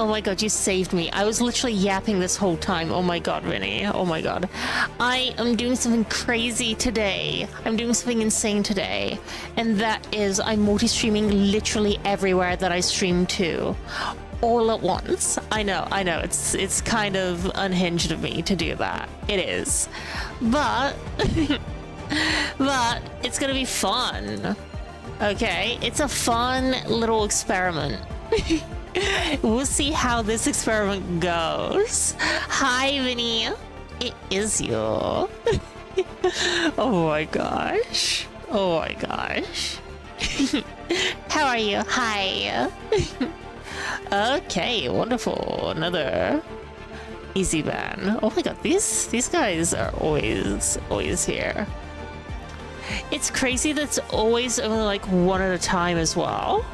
Oh my god, you saved me. I was literally yapping this whole time. Oh my god, Vinny. Oh my god. I am doing something crazy today. I'm doing something insane today. And that is I'm multi-streaming literally everywhere that I stream to. All at once. I know. It's kind of unhinged of me to do that. It is. But but it's gonna be fun. Okay? It's a fun little experiment. We'll see how this experiment goes. Hi, Vinny. It is you. Oh my gosh. Oh my gosh. How are you? Hi. Okay, wonderful. Another easy ban. Oh my god, these guys are always here. It's crazy that's always only like one at a time as well.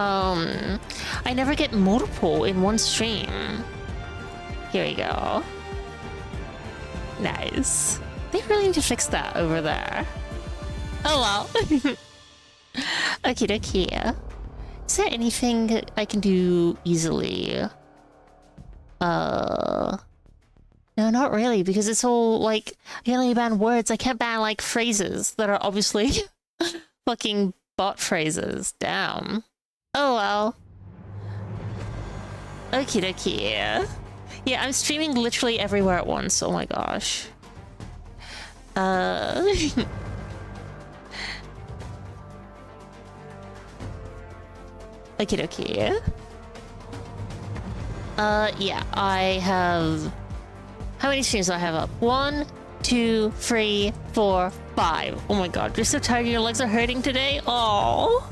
I never get multiple in one stream. Here we go. Nice. They really need to fix that over there. Oh well. Okie dokie. Is there anything I can do easily? No, not really, because it's all like, I can only ban words. I can't ban like phrases that are obviously fucking bot phrases. Damn. Oh well. Okie dokie. Yeah, I'm streaming literally everywhere at once. Oh my gosh. Okie dokie. Yeah, I have... How many streams do I have up? 1, 2, 3, 4, 5. Oh my god, you're so tired, your legs are hurting today? Oh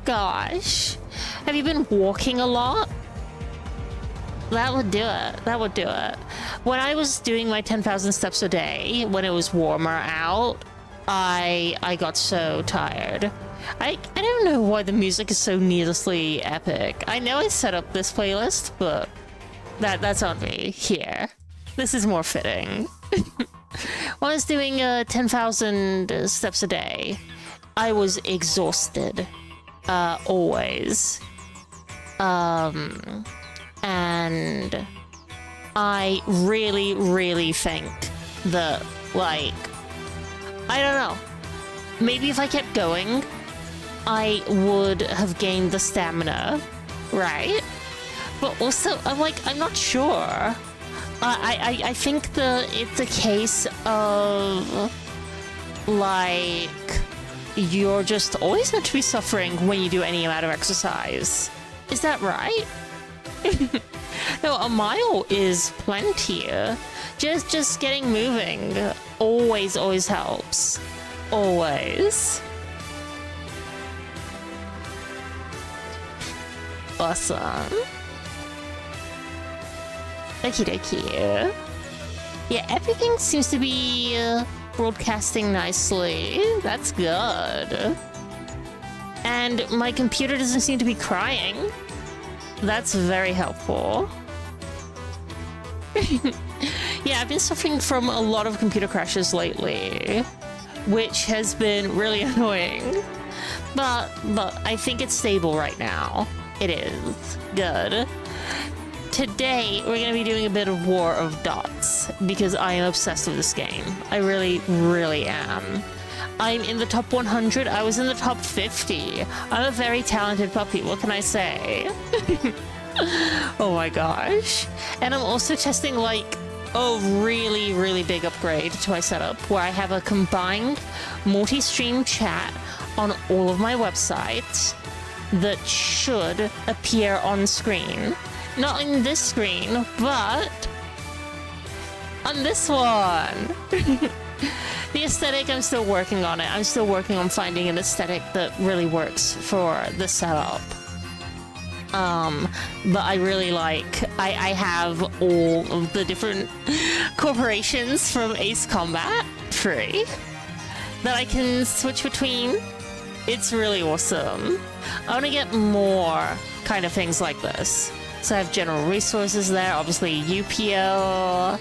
gosh. Have you been walking a lot? That would do it. That would do it. When I was doing my 10,000 steps a day, when it was warmer out, I got so tired. I don't know why the music is so needlessly epic. I know I set up this playlist, but that's on me here. This is more fitting. When I was doing 10,000 steps a day, I was exhausted. Always. And I really think that, like, I don't know. Maybe if I kept going, I would have gained the stamina, right? But also, I'm not sure. I think it's a case of, like, you're just always meant to be suffering when you do any amount of exercise. Is that right? No, a mile is plenty. Just getting moving always helps. Always. Awesome. Okie dokie. Yeah, everything seems to be broadcasting nicely. That's good. And my computer doesn't seem to be crying. That's very helpful. Yeah, I've been suffering from a lot of computer crashes lately, which has been really annoying. But I think it's stable right now. It is. Good. Today, we're going to be doing a bit of War of Dots, because I am obsessed with this game. I really am. I'm in the top 100. I was in the top 50. I'm a very talented puppy. What can I say? Oh my gosh. And I'm also testing, like, a really big upgrade to my setup, where I have a combined multi-stream chat on all of my websites that should appear on screen. Not on this screen, but on this one. The aesthetic, I'm still working on it. I'm still working on finding an aesthetic that really works for the setup. But I really like, I have all of the different corporations from Ace Combat free that I can switch between. It's really awesome. I want to get more kind of things like this. So I have general resources there, obviously UPO,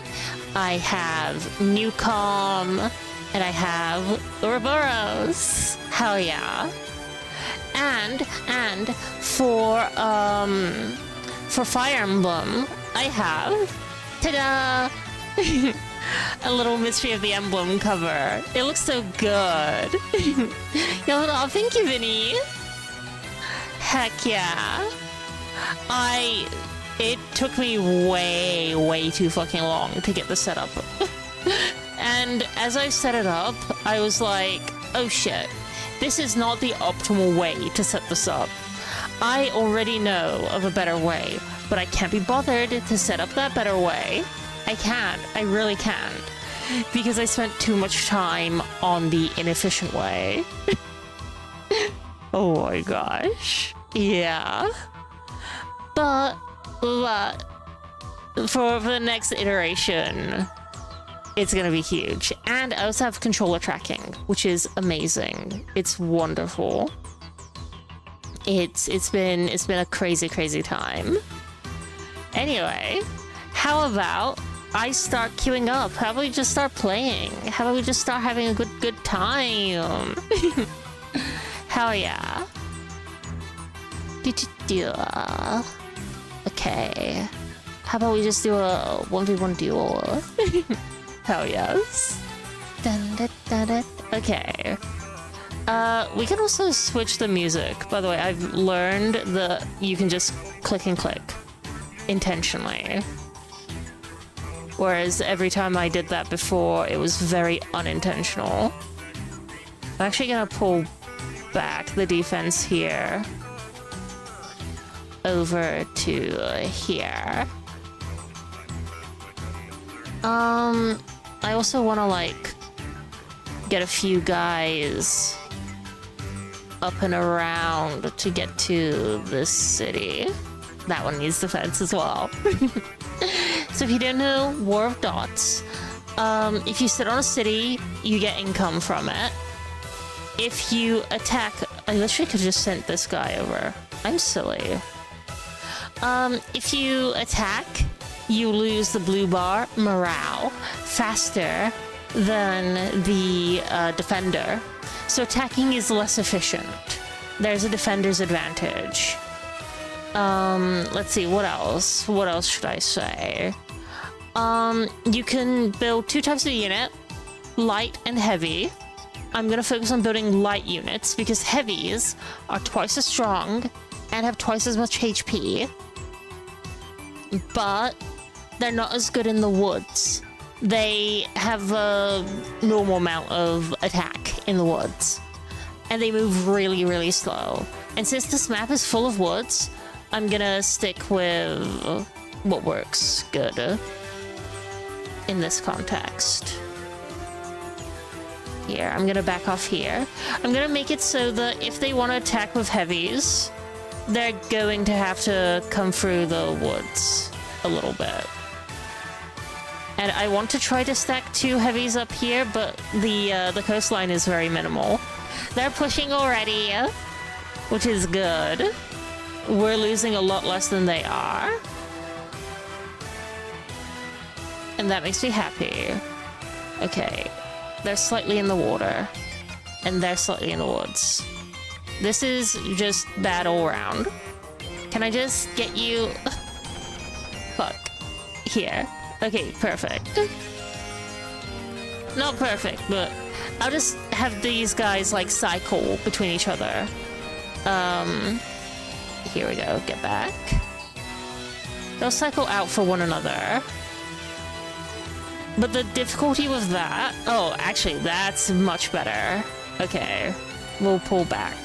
I have Newcom, and I have Ouroboros. Hell yeah. And for Fire Emblem, I have, ta-da! A little Mystery of the Emblem cover. It looks so good. Oh, thank you, Vinny. Heck yeah. It took me way too fucking long to get the setup. And as I set it up, I was like, oh shit, this is not the optimal way to set this up. I already know of a better way, but I can't be bothered to set up that better way. I can't. I really can't. Because I spent too much time on the inefficient way. Oh my gosh. Yeah. But for the next iteration, it's gonna be huge. And I also have controller tracking, which is amazing. It's wonderful. It's been a crazy time. Anyway, how about I start queuing up? How about we just start playing? How about we just start having a good time? Hell yeah. Okay. How about we just do a 1v1 duel? Hell yes. Okay. We can also switch the music. By the way, I've learned that you can just click and click intentionally. Whereas every time I did that before, it was very unintentional. I'm actually gonna pull back the defense here over to here. I also want to like get a few guys up and around to get to this city. That one needs defense as well. So if you don't know War of Dots, if you sit on a city, you get income from it. If you attack, I literally could have just sent this guy over. I'm silly. If you attack, you lose the blue bar morale faster than the defender. So attacking is less efficient. There's a defender's advantage. Let's see, what else? What else should I say? You can build two types of unit, light and heavy. I'm gonna focus on building light units because heavies are twice as strong and have twice as much HP. But they're not as good in the woods. They have a normal amount of attack in the woods. And they move really slow. And since this map is full of woods, I'm gonna stick with what works good in this context. Here, I'm gonna back off here. I'm gonna make it so that if they want to attack with heavies, they're going to have to come through the woods a little bit. And I want to try to stack two heavies up here, but the coastline is very minimal. They're pushing already, which is good. We're losing a lot less than they are. And that makes me happy. Okay. They're slightly in the water. And they're slightly in the woods. This is just bad all around. Can I just get you... Fuck. Here. Okay, perfect. Not perfect, but I'll just have these guys, like, cycle between each other. Here we go. Get back. They'll cycle out for one another. But the difficulty with that... Oh, actually, that's much better. Okay. We'll pull back.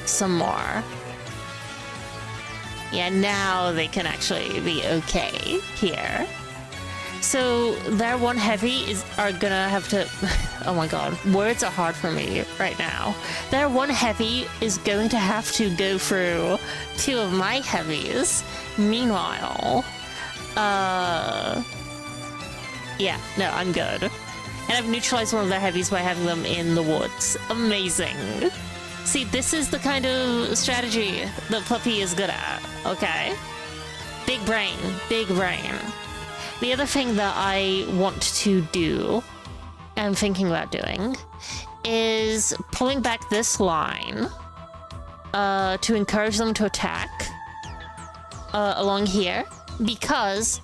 Some more. Yeah, now they can actually be okay here. So their one heavy are gonna have to... Oh my god, words are hard for me right now. Their one heavy is going to have to go through two of my heavies. Meanwhile, yeah, no, I'm good. And I've neutralized one of their heavies by having them in the woods. Amazing. See, this is the kind of strategy that Puppy is good at, okay? Big brain, big brain. The other thing that I want to do, I'm thinking about doing, is pulling back this line to encourage them to attack along here, because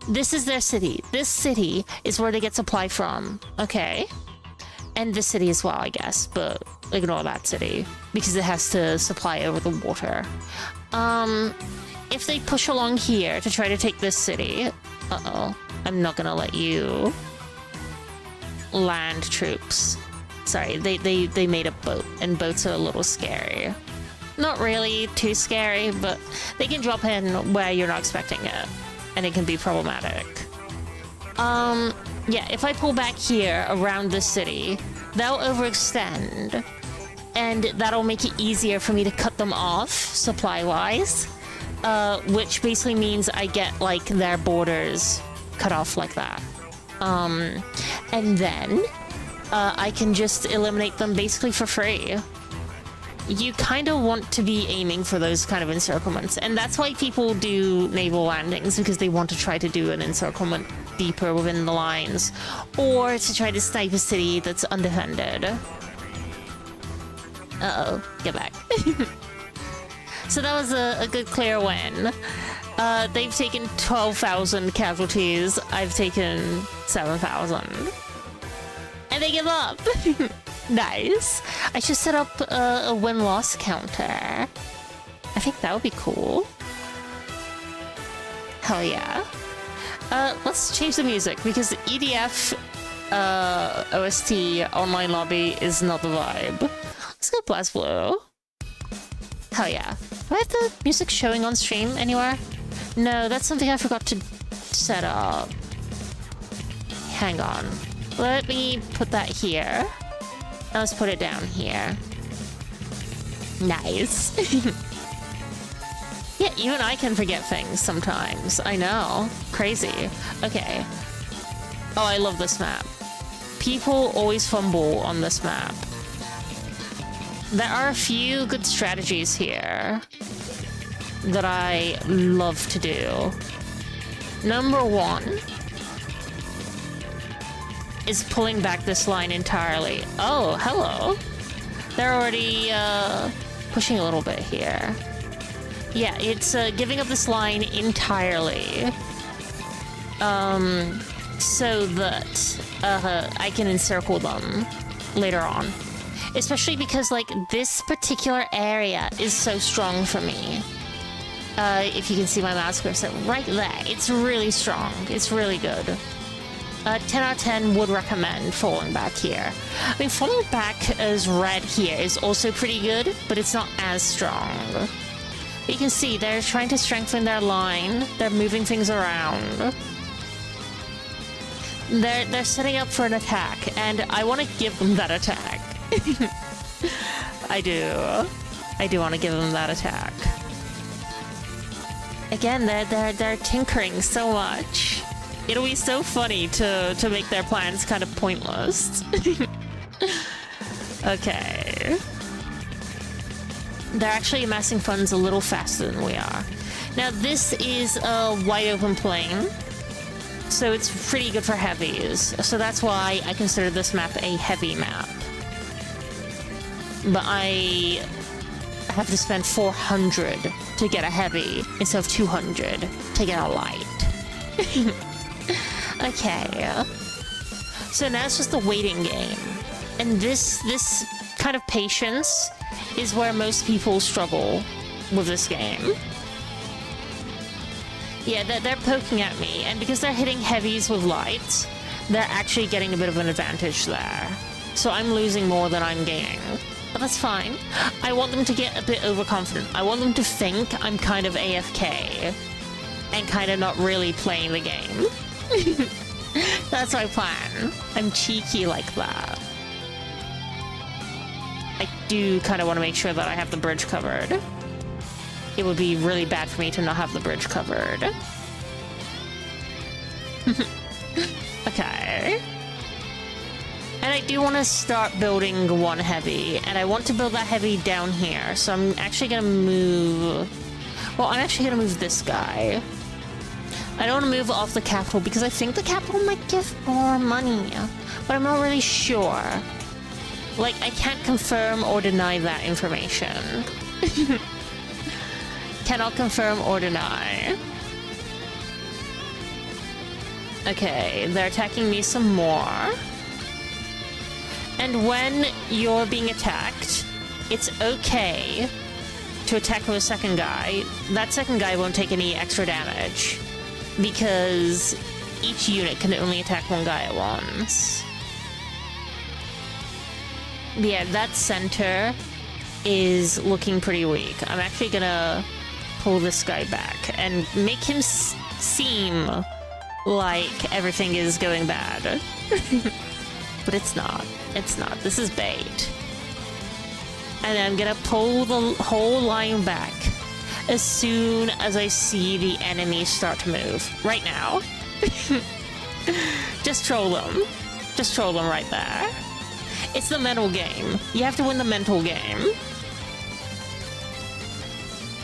this is their city. This city is where they get supply from, okay? And this city as well, I guess, but ignore that city because it has to supply over the water. If they push along here to try to take this city, I'm not gonna let you land troops. Sorry, they made a boat, and boats are a little scary. Not really too scary, but they can drop in where you're not expecting it, and it can be problematic. Yeah, if I pull back here around the city, they'll overextend, and that'll make it easier for me to cut them off supply-wise, which basically means I get, like, their borders cut off like that. And then I can just eliminate them basically for free. You kind of want to be aiming for those kind of encirclements, and that's why people do naval landings, because they want to try to do an encirclement deeper within the lines, or to try to snipe a city that's undefended. Uh-oh, get back. So that was a good clear win. They've taken 12,000 casualties, I've taken 7,000. And they give up! Nice. I should set up a win-loss counter. I think that would be cool. Hell yeah. Let's change the music, because EDF OST online lobby is not the vibe. Let's go Blast Blue. Hell yeah. Do I have the music showing on stream anywhere? No, that's something I forgot to set up. Hang on. Let me put that here. Let's put it down here. Nice. Yeah, even I can forget things sometimes. I know. Crazy. Okay. Oh, I love this map. People always fumble on this map. There are a few good strategies here that I love to do. Number one is pulling back this line entirely. Oh, hello. They're already pushing a little bit here. Yeah, it's giving up this line entirely. So that I can encircle them later on. Especially because, like, this particular area is so strong for me. If you can see my mouse cursor right there, it's really strong. It's really good. 10 out of 10 would recommend falling back here. I mean, falling back as red here is also pretty good, but it's not as strong. But you can see they're trying to strengthen their line. They're moving things around. They're setting up for an attack, and I want to give them that attack. I do want to give them that attack. Again, they're tinkering so much. It'll be so funny to make their plans kind of pointless. Okay. They're actually amassing funds a little faster than we are. Now, this is a wide open plain, so it's pretty good for heavies. So that's why I consider this map a heavy map. But I have to spend 400 to get a heavy instead of 200 to get a light. Okay. So now it's just a waiting game. And this kind of patience is where most people struggle with this game. Yeah, they're poking at me, and because they're hitting heavies with lights, they're actually getting a bit of an advantage there. So I'm losing more than I'm gaining. But that's fine. I want them to get a bit overconfident. I want them to think I'm kind of AFK and kind of not really playing the game. That's my plan. I'm cheeky like that. I do kind of want to make sure that I have the bridge covered. It would be really bad for me to not have the bridge covered. Okay. And I do want to start building one heavy, and I want to build that heavy down here, so I'm actually going to move... Well, I'm actually going to move this guy. I don't want to move off the capital, because I think the capital might give more money, but I'm not really sure. Like, I can't confirm or deny that information. Cannot confirm or deny. Okay, they're attacking me some more. And when you're being attacked, it's okay to attack with a second guy. That second guy won't take any extra damage because each unit can only attack one guy at once. Yeah, that center is looking pretty weak. I'm actually gonna pull this guy back and make him seem like everything is going bad. But it's not. It's not. This is bait. And I'm gonna pull the whole line back as soon as I see the enemies start to move. Right now. Just troll them. Just troll them right there. It's the mental game. You have to win the mental game.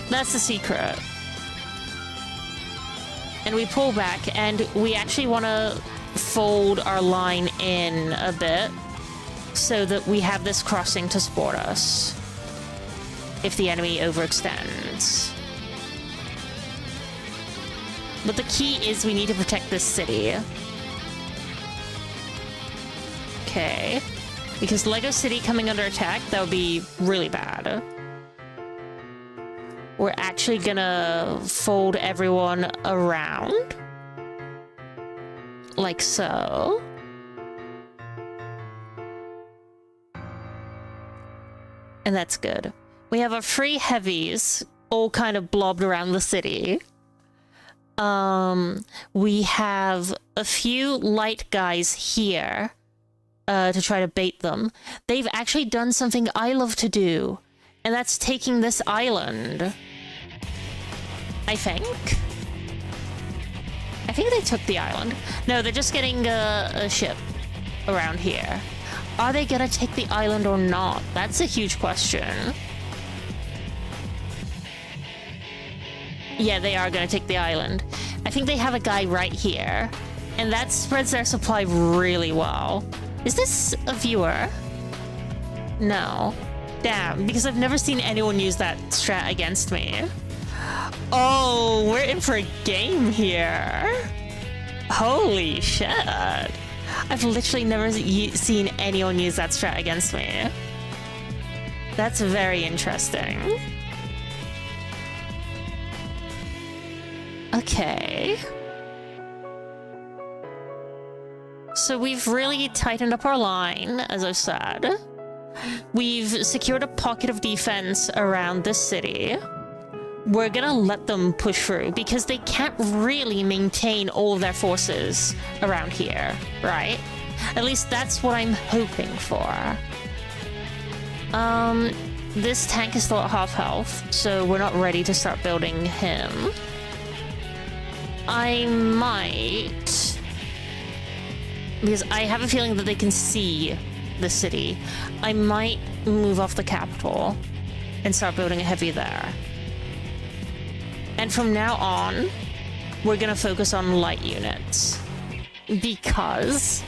That's the secret. And we pull back, and we actually want to fold our line in a bit so that we have this crossing to support us if the enemy overextends. But the key is we need to protect this city. Okay. Because Lego City coming under attack, that would be really bad. We're actually gonna fold everyone around. Like so. And that's good. We have our free heavies all kind of blobbed around the city. We have a few light guys here to try to bait them. They've actually done something I love to do, and that's taking this island. I think they took the island. No, they're just getting a ship around here. Are they gonna take the island or not? That's a huge question. Yeah, they are gonna take the island. I think they have a guy right here, and that spreads their supply really well. Is this a viewer? No. Damn, because I've never seen anyone use that strat against me. Oh, we're in for a game here. Holy shit. I've literally never seen anyone use that strat against me. That's very interesting. Okay. So we've really tightened up our line, as I've said. We've secured a pocket of defense around this city. We're gonna let them push through because they can't really maintain all of their forces around here, right? At least that's what I'm hoping for. This tank is still at half health, so we're not ready to start building him. I might... because I have a feeling that they can see the city. I might move off the capital and start building a heavy there. And from now on, we're gonna focus on light units because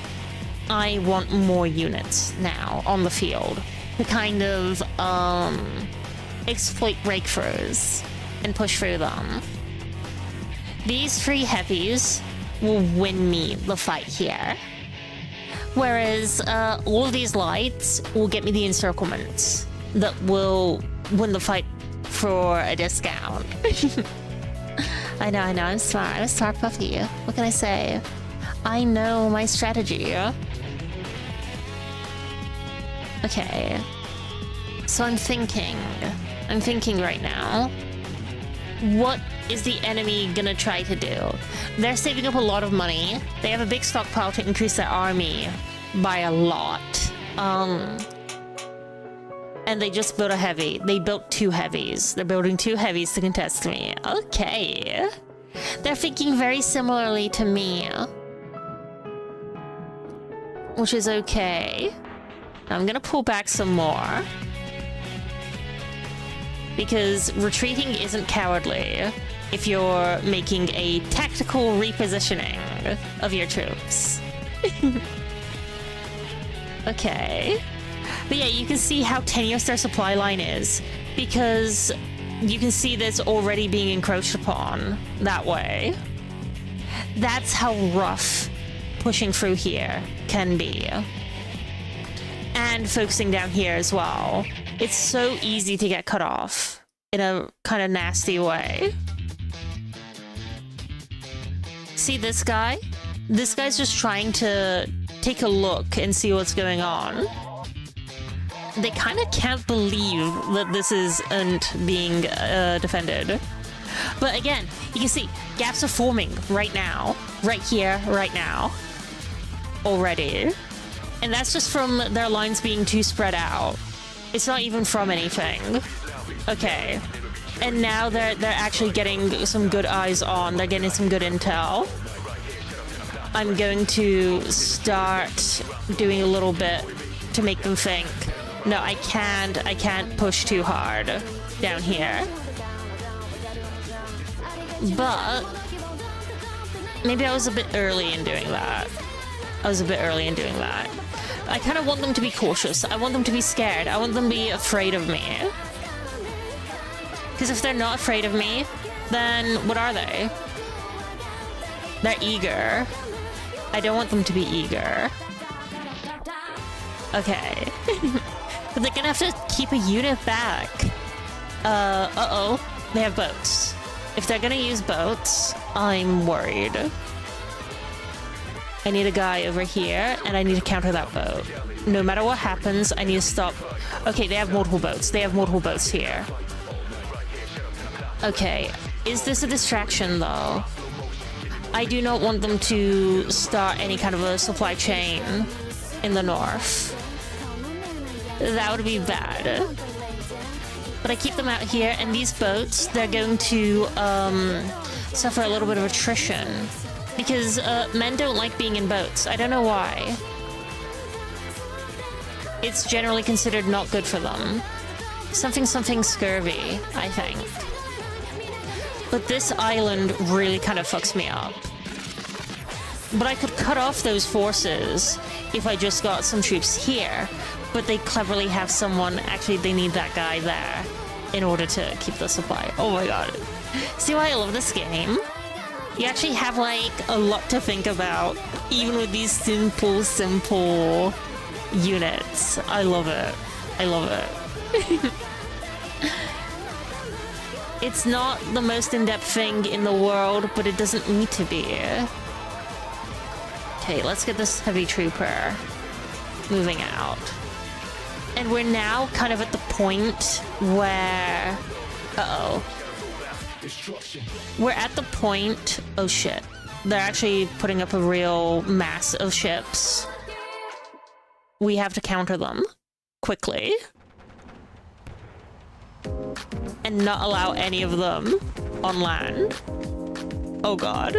I want more units now on the field to kind of exploit breakthroughs and push through them. These three heavies will win me the fight here. Whereas all of these lights will get me the encirclements that will win the fight for a discount. I know, I'm smart. I'm a smart puppy. What can I say? I know my strategy. Okay. So I'm thinking right now, what is the enemy gonna try to do? They're saving up a lot of money. They have a big stockpile to increase their army by a lot. And they just built a heavy. They built two heavies. They're building two heavies to contest me. Okay. They're thinking very similarly to me. Which is okay. I'm gonna pull back some more. Because retreating isn't cowardly if you're making a tactical repositioning of your troops. Okay. But yeah, you can see how tenuous their supply line is, because you can see that's already being encroached upon that way. That's how rough pushing through here can be. And focusing down here as well. It's so easy to get cut off in a kind of nasty way. See this guy? This guy's just trying to take a look and see what's going on. They kind of can't believe that this isn't being defended. But again, you can see gaps are forming right now. Right here, right now. Already. And that's just from their lines being too spread out. It's not even from anything. Okay. And now they're actually getting some good eyes on. They're getting some good intel. I'm going to start doing a little bit to make them think. No, I can't push too hard down here. But maybe I was a bit early in doing that. I kind of want them to be cautious. I want them to be scared. I want them to be afraid of me. Because if they're not afraid of me, then what are they? They're eager. I don't want them to be eager. Okay. But they're gonna have to keep a unit back. Uh-oh. They have boats. If they're gonna use boats, I'm worried. I need a guy over here, and I need to counter that boat. No matter what happens, I need to stop. Okay, they have multiple boats. They have multiple boats here. Okay, is this a distraction, though? I do not want them to start any kind of a supply chain in the north. That would be bad. But I keep them out here, and these boats, they're going to suffer a little bit of attrition. Because men don't like being in boats. I don't know why. It's generally considered not good for them. Something scurvy, I think. But this island really kind of fucks me up. But I could cut off those forces if I just got some troops here. But they cleverly have someone... Actually, they need that guy there in order to keep the supply. Oh my god. See why I love this game? You actually have, like, a lot to think about, even with these simple units. I love it. I love it. It's not the most in-depth thing in the world, but it doesn't need to be. Okay, let's get this heavy trooper moving out. And we're now kind of at the point where... Uh-oh. We're at the point... Oh shit. They're actually putting up a real mass of ships. We have to counter them quickly. And not allow any of them on land. Oh god.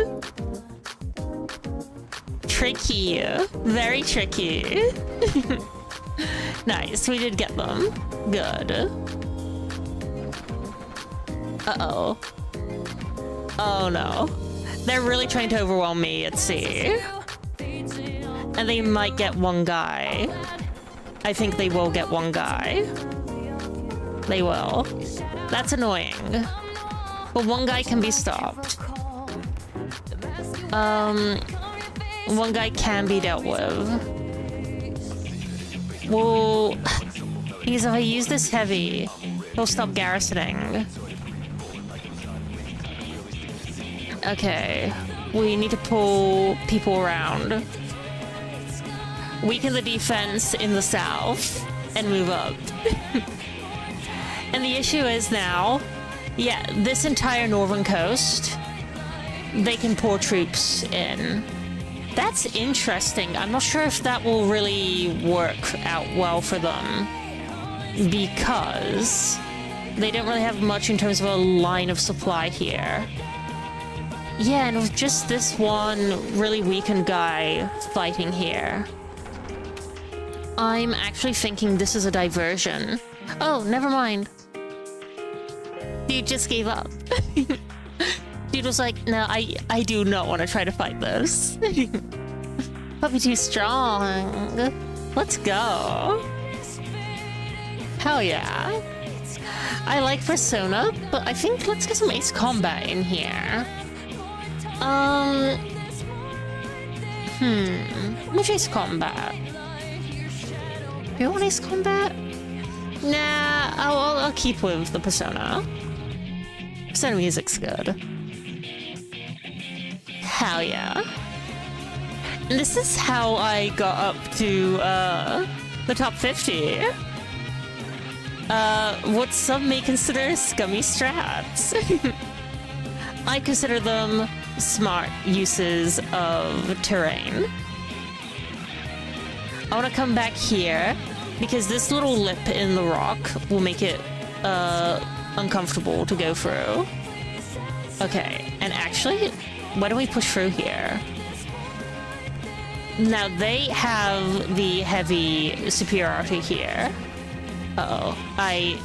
Tricky. Very tricky. Nice, we did get them. Good. Uh-oh. Oh no. They're really trying to overwhelm me at sea. And they might get one guy. I think they will get one guy. They will. That's annoying. But one guy can be stopped. One guy can be dealt with. Well, because if I use this heavy, he'll stop garrisoning. Okay, we need to pull people around. Weaken the defense in the south and move up. And the issue is now, yeah, this entire northern coast, they can pour troops in. That's interesting. I'm not sure if that will really work out well for them, because they don't really have much in terms of a line of supply here. Yeah, and with just this one really weakened guy fighting here, I'm actually thinking this is a diversion. Oh, never mind. Dude just gave up. Dude was like, no, I do not want to try to fight this. Puppy too strong. Let's go. Hell yeah. I like Persona, but I think let's get some Ace Combat in here. Which Ace Combat? Do you want Ace Combat? Nah, I'll keep with the Persona. Persona music's good. Hell yeah. And this is how I got up to the top 50. What some may consider scummy strats. I consider them smart uses of terrain. I want to come back here because this little lip in the rock will make it uncomfortable to go through. Okay, and actually, why don't we push through here? Now they have the heavy superiority here. Uh-oh, I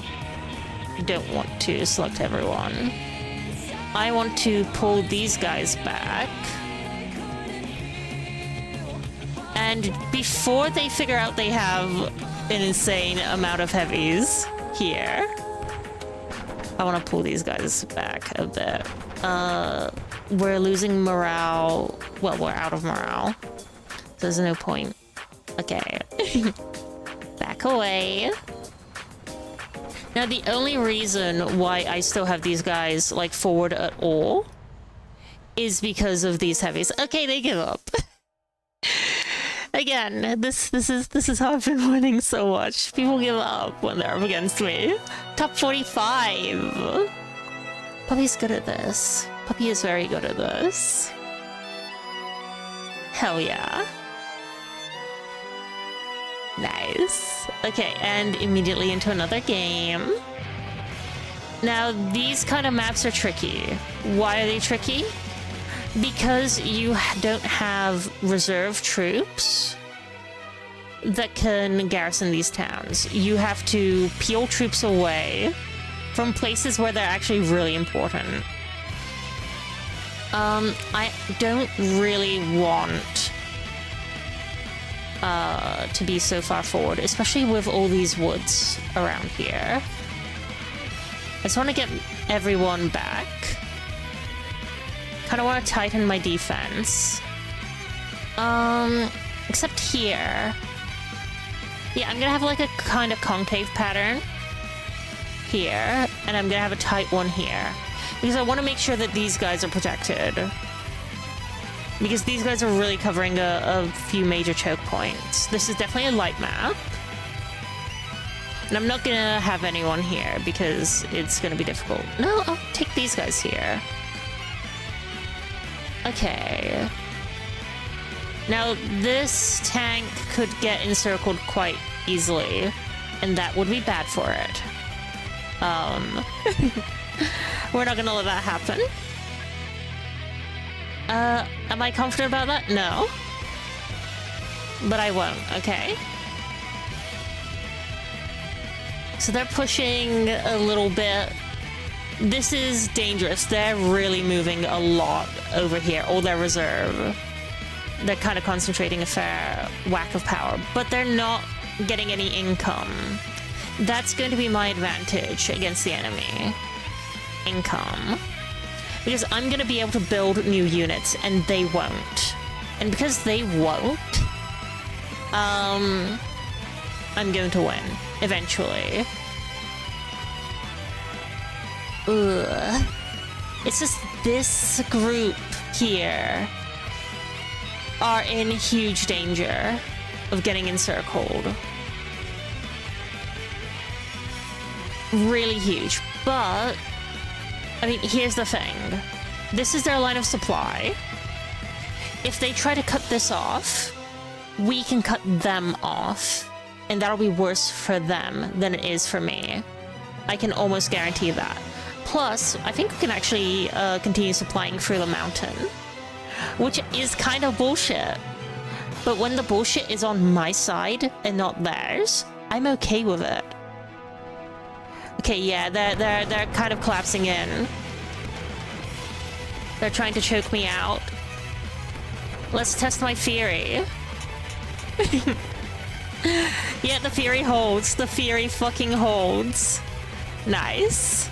don't want to select everyone. I want to pull these guys back. And before they figure out they have an insane amount of heavies here, I want to pull these guys back a bit. We're losing morale. Well, we're out of morale. There's no point. Okay. Back away. Now, the only reason why I still have these guys, like, forward at all is because of these heavies. Okay, they give up. Again, this is how I've been winning so much. People give up when they're up against me. Top 45! Puppy's good at this. Puppy is very good at this. Hell yeah. Nice. Okay, and immediately into another game. Now, these kind of maps are tricky. Why are they tricky? Because you don't have reserve troops that can garrison these towns. You have to peel troops away from places where they're actually really important. I don't really want to be so far forward, especially with all these woods around here. I just want to get everyone back. Kind of want to tighten my defense. Except here. Yeah, I'm gonna have like a kind of concave pattern here, and I'm gonna have a tight one here. Because I want to make sure that these guys are protected. Because these guys are really covering a few major choke points. This is definitely a light map. And I'm not gonna have anyone here because it's gonna be difficult. No, I'll take these guys here. Okay. Now, this tank could get encircled quite easily, and that would be bad for it. We're not gonna let that happen. Am I confident about that? No. But I won't, okay? So they're pushing a little bit. This is dangerous. They're really moving a lot over here, all their reserve. They're kind of concentrating a fair whack of power, but they're not getting any income. That's going to be my advantage against the enemy. Income. Because I'm going to be able to build new units, and they won't. And because they won't, I'm going to win, eventually. Ugh. It's just this group here are in huge danger of getting encircled. Really huge. But, I mean, here's the thing. This is their line of supply. If they try to cut this off, we can cut them off. And that'll be worse for them than it is for me. I can almost guarantee that. Plus, I think we can actually continue supplying through the mountain. Which is kind of bullshit. But when the bullshit is on my side and not theirs, I'm okay with it. Okay, yeah, they're kind of collapsing in. They're trying to choke me out. Let's test my theory. Yeah, the Fury holds. The Fury fucking holds. Nice.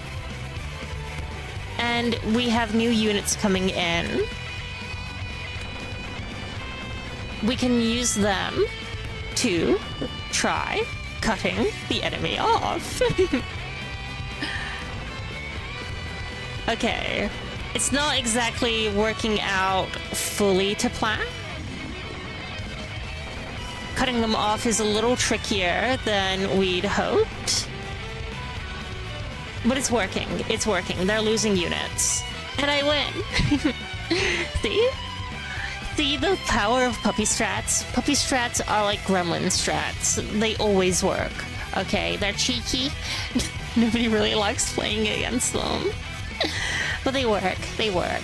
And we have new units coming in. We can use them to try cutting the enemy off. Okay. It's not exactly working out fully to plan. Cutting them off is a little trickier than we'd hoped. But it's working. It's working. They're losing units. And I win. See? See the power of puppy strats? Puppy strats are like gremlin strats. They always work. Okay, they're cheeky. Nobody really likes playing against them. But they work. They work.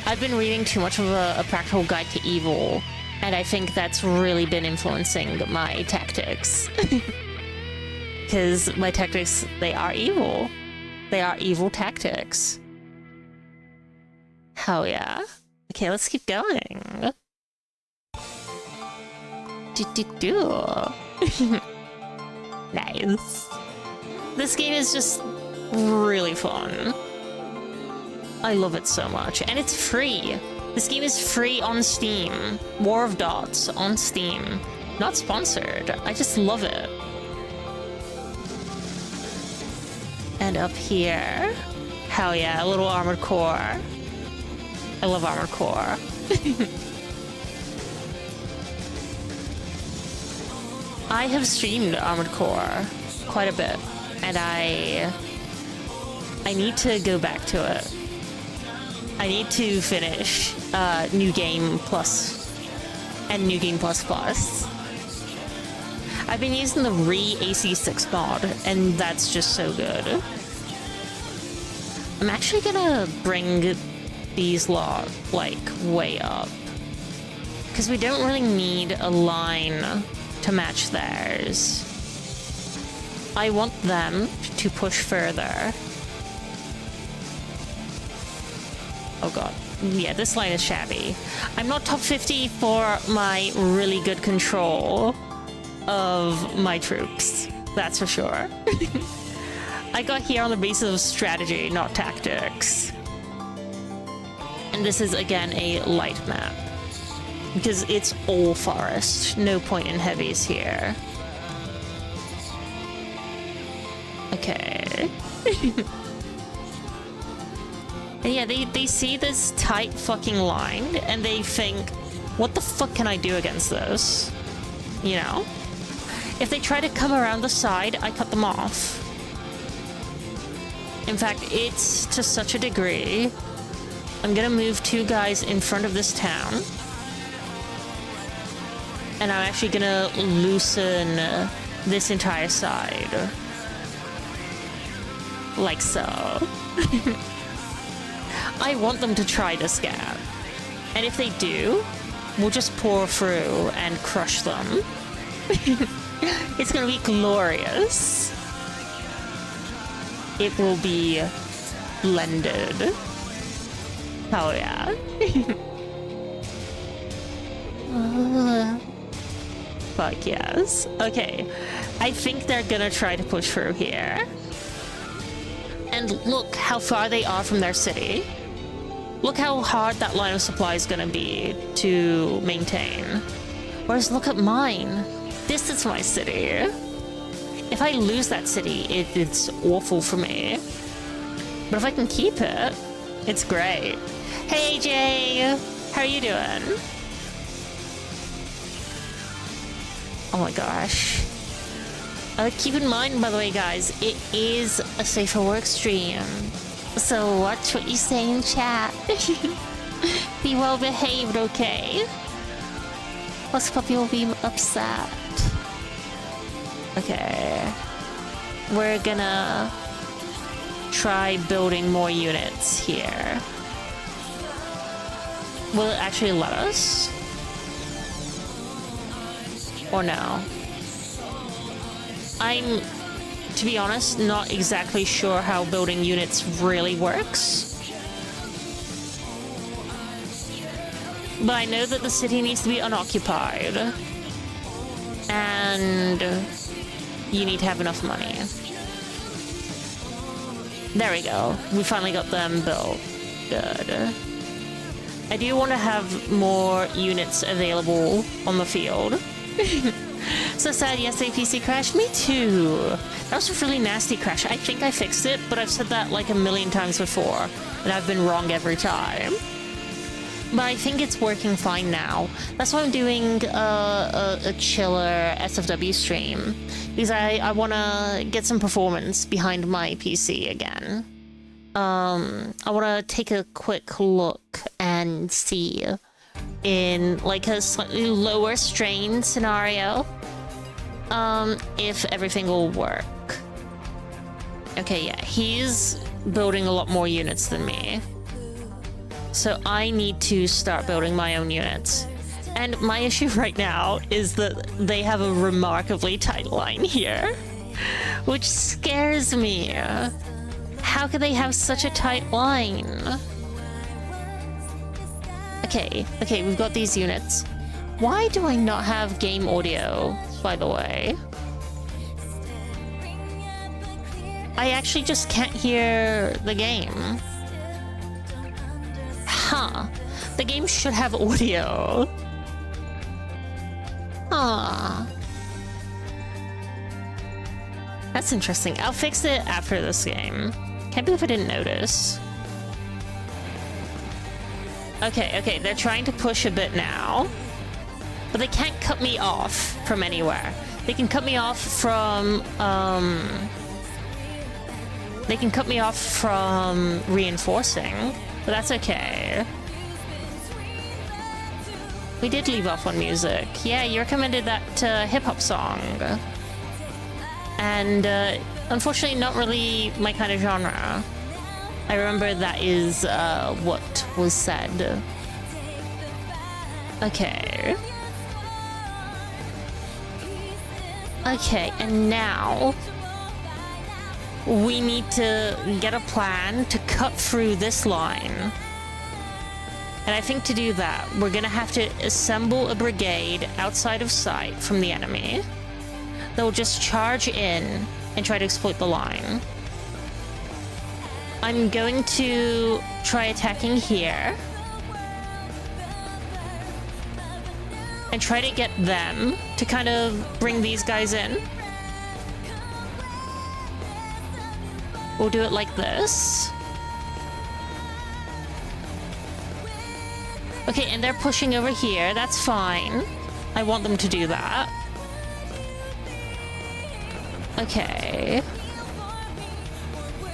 I've been reading too much of a practical guide to evil, and I think that's really been influencing my tactics. Because my tactics, they are evil. They are evil tactics. Hell yeah. Okay, let's keep going. Nice. This game is just really fun. I love it so much. And it's free. This game is free on Steam. War of Dots on Steam. Not sponsored. I just love it. And up here. Hell yeah, a little armored core. I love armored core. I have streamed armored core quite a bit, and I need to go back to it. I need to finish New Game Plus and New Game Plus Plus. I've been using the re-AC6 mod, and that's just so good. I'm actually gonna bring these lot, like, way up. Because we don't really need a line to match theirs. I want them to push further. Oh god. Yeah, this line is shabby. I'm not top 50 for my really good control of my troops. That's for sure. I got here on the basis of strategy, not tactics. And this is, again, a light map. Because it's all forest. No point in heavies here. Okay. And yeah, they see this tight fucking line, and they think, what the fuck can I do against this? You know? If they try to come around the side, I cut them off. In fact, it's to such a degree. I'm gonna move 2 guys in front of this town. And I'm actually gonna loosen this entire side. Like so. I want them to try this gap. And if they do, we'll just pour through and crush them. It's gonna be glorious. It will be blended. Oh yeah. Fuck yes. Okay. I think they're gonna try to push through here. And look how far they are from their city. Look how hard that line of supply is gonna be to maintain. Whereas look at mine. This is my city. If I lose that city, it's awful for me. But if I can keep it, it's great. Hey Jay! How are you doing? Oh my gosh. Keep in mind, by the way, guys, it is a safer work stream. So watch what you say in chat. Be well behaved, okay? Plus Puppy will be upset. Okay. We're gonna try building more units here. Will it actually let us? Or no? I'm, to be honest, not exactly sure how building units really works. But I know that the city needs to be unoccupied. And and you need to have enough money. There we go. We finally got them built. Good. I do want to have more units available on the field. So sad yesterday PC crashed. Me too. That was a really nasty crash. I think I fixed it, but I've said that like a million times before, and I've been wrong every time. But I think it's working fine now. That's why I'm doing a chiller SFW stream, because I want to get some performance behind my PC again. I want to take a quick look and see in like a slightly lower strain scenario if everything will work. Okay, yeah, he's building a lot more units than me. So I need to start building my own units. And my issue right now is that they have a remarkably tight line here, which scares me. How could they have such a tight line? Okay, we've got these units. Why do I not have game audio, by the way? I actually just can't hear the game. Huh. The game should have audio. Huh. That's interesting. I'll fix it after this game. Can't believe I didn't notice. Okay, they're trying to push a bit now. But they can't cut me off from anywhere. They can cut me off from, they can cut me off from reinforcing, but that's okay. We did leave off on music. Yeah, you recommended that hip-hop song. And unfortunately not really my kind of genre. I remember that is what was said. Okay. Okay, and now we need to get a plan to cut through this line. And I think to do that, we're gonna have to assemble a brigade outside of sight from the enemy. They'll just charge in and try to exploit the line. I'm going to try attacking here. And try to get them to kind of bring these guys in. We'll do it like this. Okay, and they're pushing over here. That's fine. I want them to do that. Okay.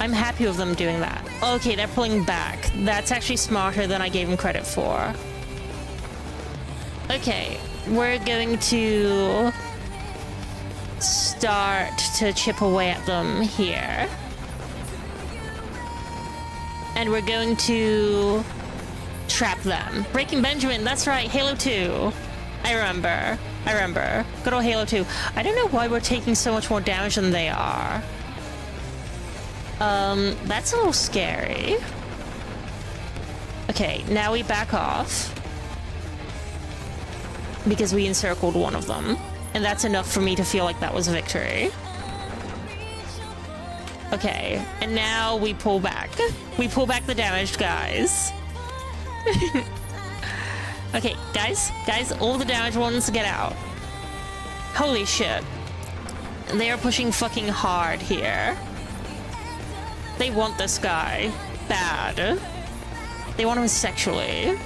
I'm happy with them doing that. Okay, they're pulling back. That's actually smarter than I gave them credit for. Okay, we're going to start to chip away at them here. And we're going to trap them. Breaking Benjamin, that's right, Halo 2. I remember. Good old Halo 2. I don't know why we're taking so much more damage than they are. That's a little scary. Okay, now we back off. Because we encircled one of them. And that's enough for me to feel like that was a victory. Okay, and now we pull back. We pull back the damaged guys. Okay, guys, all the damaged ones, get out. Holy shit. They are pushing fucking hard here. They want this guy. Bad. They want him sexually.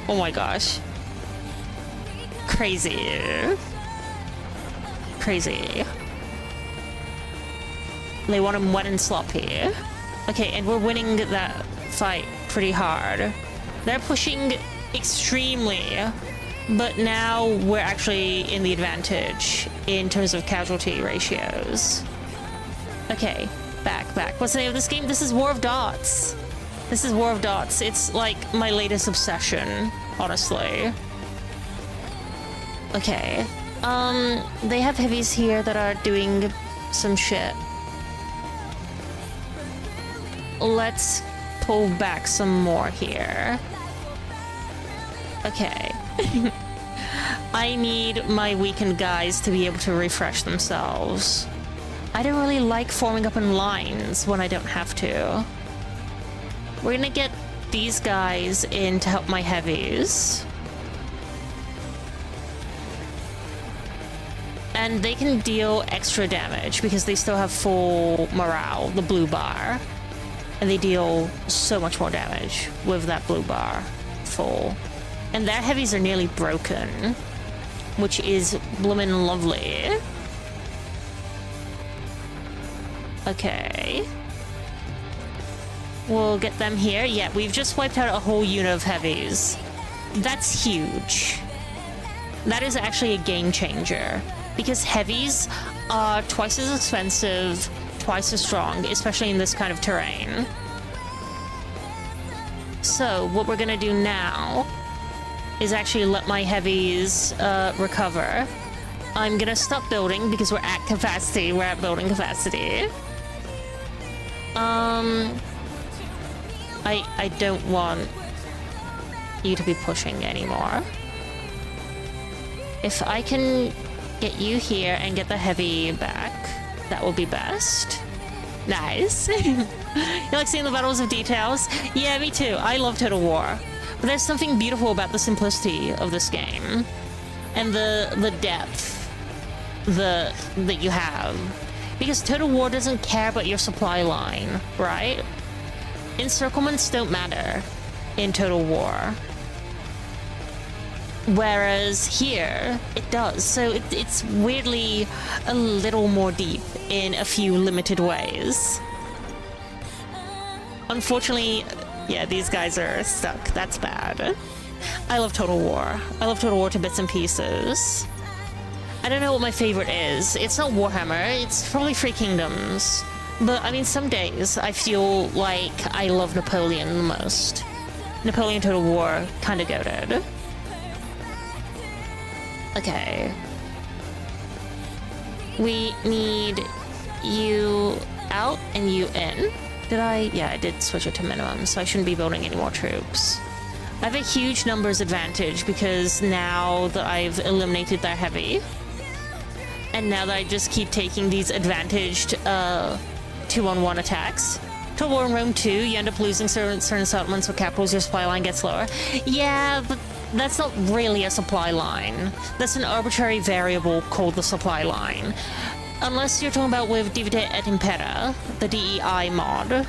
Oh my gosh. Crazy. They want him wet and sloppy. Okay, and we're winning that fight pretty hard. They're pushing extremely, but now we're actually in the advantage in terms of casualty ratios. Okay, back. What's the name of this game? This is War of Dots. It's like my latest obsession, honestly. Okay. They have heavies here that are doing some shit. Let's pull back some more here. Okay. I need my weakened guys to be able to refresh themselves. I don't really like forming up in lines when I don't have to. We're gonna get these guys in to help my heavies. And they can deal extra damage because they still have full morale, the blue bar. And they deal so much more damage with that blue bar full. And their heavies are nearly broken, which is bloomin' lovely. Okay. We'll get them here. Yeah, we've just wiped out a whole unit of heavies. That's huge. That is actually a game changer. Because heavies are twice as expensive, twice as strong, especially in this kind of terrain. So, what we're gonna do now is actually let my heavies recover. I'm gonna stop building because we're at capacity. We're at building capacity. I don't want you to be pushing anymore. If I can get you here and get the heavy back, that will be best. Nice. You like seeing the battles of details? Yeah, me too. I love Total War. But there's something beautiful about the simplicity of this game. And the depth that you have. Because Total War doesn't care about your supply line, right? Encirclements don't matter in Total War. Whereas here, it does. So it's weirdly a little more deep in a few limited ways. Unfortunately, yeah, these guys are stuck. That's bad. I love Total War. I love Total War to bits and pieces. I don't know what my favorite is. It's not Warhammer. It's probably Free Kingdoms. But, I mean, some days I feel like I love Napoleon the most. Napoleon Total War kind of goated. Okay. We need you out and you in. Did I? Yeah, I did switch it to minimum, so I shouldn't be building any more troops. I have a huge numbers advantage because now that I've eliminated their heavy, and now that I just keep taking these advantaged 2-on-1 attacks. Total War in Rome 2, you end up losing certain settlements or capitals, your supply line gets lower. Yeah, but that's not really a supply line. That's an arbitrary variable called the supply line. Unless you're talking about with Divide et Impera, the DEI mod.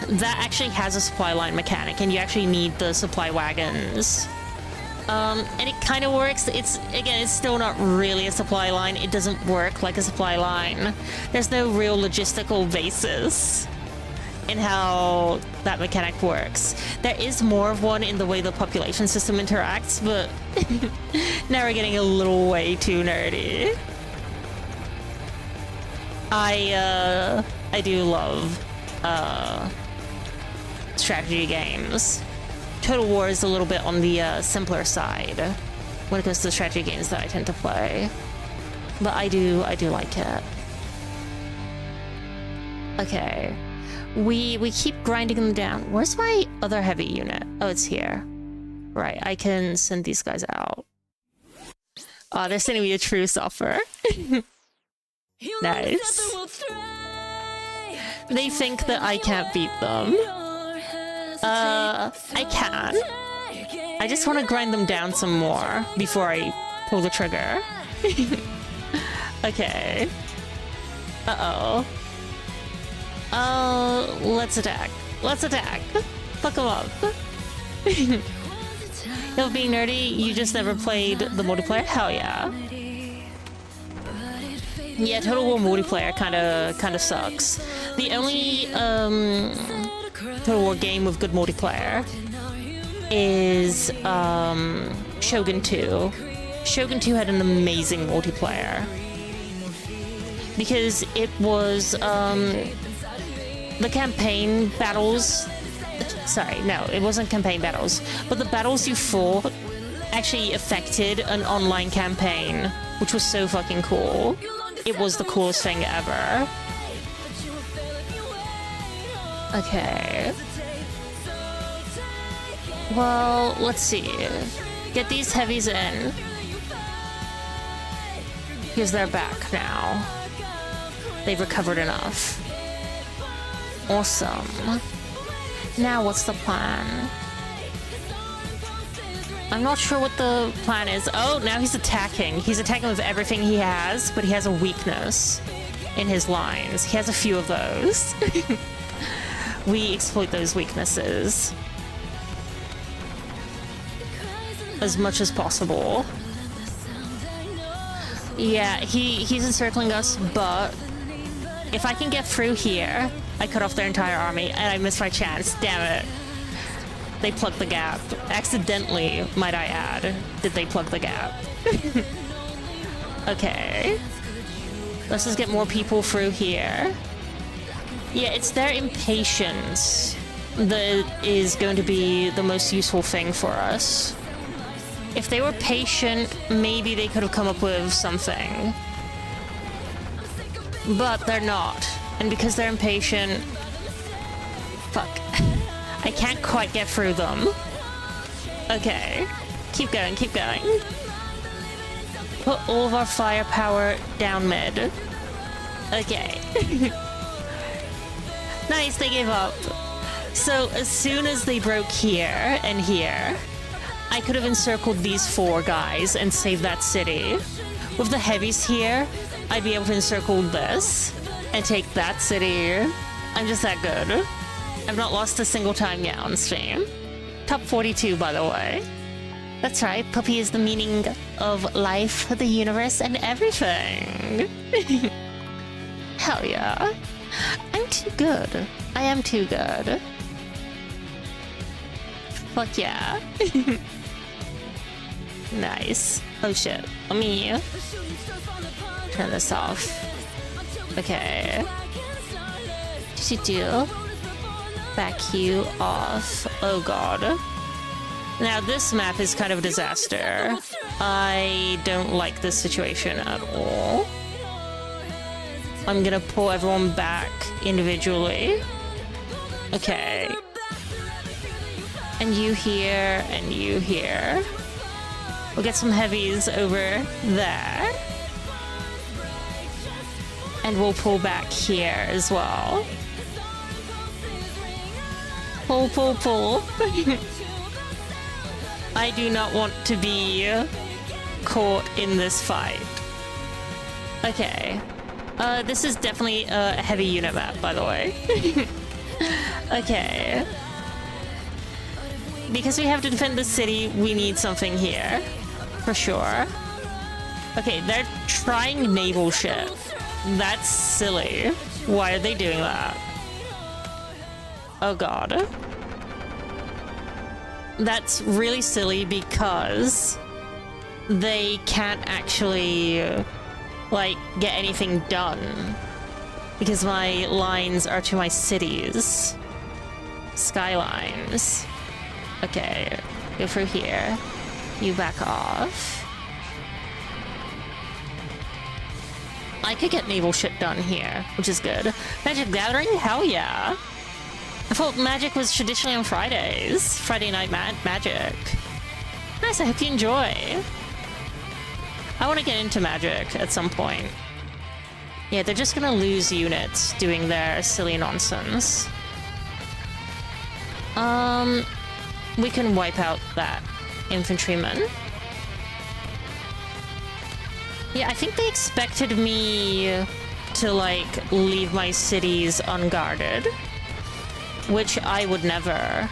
That actually has a supply line mechanic, and you actually need the supply wagons. And it kind of works. It's still not really a supply line. It doesn't work like a supply line. There's no real logistical basis in how that mechanic works. There is more of one in the way the population system interacts, but now we're getting a little way too nerdy. I do love strategy games. Total War is a little bit on the simpler side when it comes to the strategy games that I tend to play, but I do like it. Okay, we keep grinding them down. Where's my other heavy unit? Oh, it's here. Right, I can send these guys out. Oh, they're sending me a truce offer. Nice. They think that I can't beat them. I can. I just want to grind them down some more before I pull the trigger. Okay. Uh-oh. Let's attack. Let's attack. Fuck them up. You're being nerdy, you just never played the multiplayer? Hell yeah. Yeah, Total War multiplayer kinda sucks. The only Total War game with good multiplayer is Shogun 2. Shogun 2 had an amazing multiplayer because it was the campaign battles. Sorry, no, it wasn't campaign battles, but the battles you fought actually affected an online campaign, which was so fucking cool. It was the coolest thing ever. Okay. Well, let's see. Get these heavies in. Because they're back now. They've recovered enough. Awesome. Now what's the plan? I'm not sure what the plan is. Oh, now he's attacking. He's attacking with everything he has, but he has a weakness in his lines. He has a few of those. We exploit those weaknesses as much as possible. Yeah, he's encircling us, but if I can get through here, I cut off their entire army, and I missed my chance. Damn it. They plugged the gap. Accidentally, might I add, did they plug the gap. Okay. Let's just get more people through here. Yeah, it's their impatience that is going to be the most useful thing for us. If they were patient, maybe they could have come up with something. But they're not. And because they're impatient... Fuck. I can't quite get through them. Okay. Keep going, keep going. Put all of our firepower down mid. Okay. Nice, they gave up. So as soon as they broke here and here, I could have encircled these 4 guys and saved that city. With the heavies here, I'd be able to encircle this and take that city. I'm just that good. I've not lost a single time yet on stream. Top 42, by the way. That's right, Puppy is the meaning of life, the universe, and everything. Hell yeah. I'm too good. I am too good. Fuck yeah. Nice. Oh shit. Let me turn this off. Okay. Do back you off. Oh god. Now this map is kind of a disaster. I don't like this situation at all. I'm gonna pull everyone back individually. Okay. And you here, and you here. We'll get some heavies over there. And we'll pull back here as well. Pull, pull, pull. I do not want to be caught in this fight. Okay. This is definitely a heavy unit map, by the way. Okay. Because we have to defend the city, we need something here. For sure. Okay, they're trying naval shit. That's silly. Why are they doing that? Oh god. That's really silly because they can't actually, like, get anything done. Because my lines are to my cities. Skylines. Okay, go through here. You back off. I could get naval shit done here, which is good. Magic Gathering? Hell yeah. I thought Magic was traditionally on Fridays. Friday night Magic. Nice, I hope you enjoy. I want to get into Magic at some point. Yeah, they're just gonna lose units doing their silly nonsense. We can wipe out that infantryman. Yeah, I think they expected me to, like, leave my cities unguarded. Which I would never.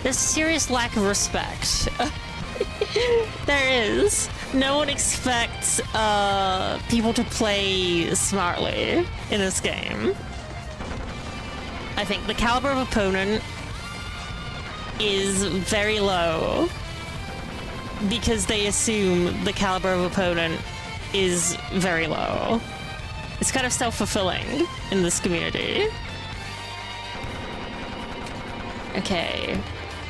There's serious lack of respect. There is. No one expects people to play smartly in this game. I think the caliber of opponent is very low because they assume the caliber of opponent is very low. It's kind of self-fulfilling in this community. Okay.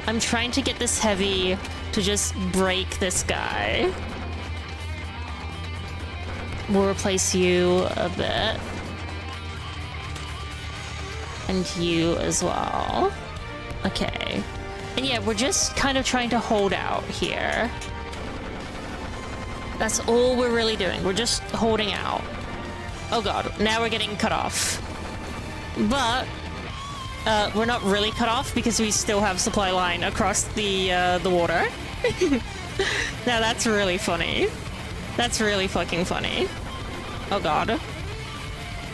I'm trying to get this heavy to just break this guy. We'll replace you a bit. And you as well. Okay. And yeah, we're just kind of trying to hold out here. That's all we're really doing. We're just holding out. Oh god, now we're getting cut off. But we're not really cut off because we still have supply line across the water. Now that's really funny. That's really fucking funny. Oh god.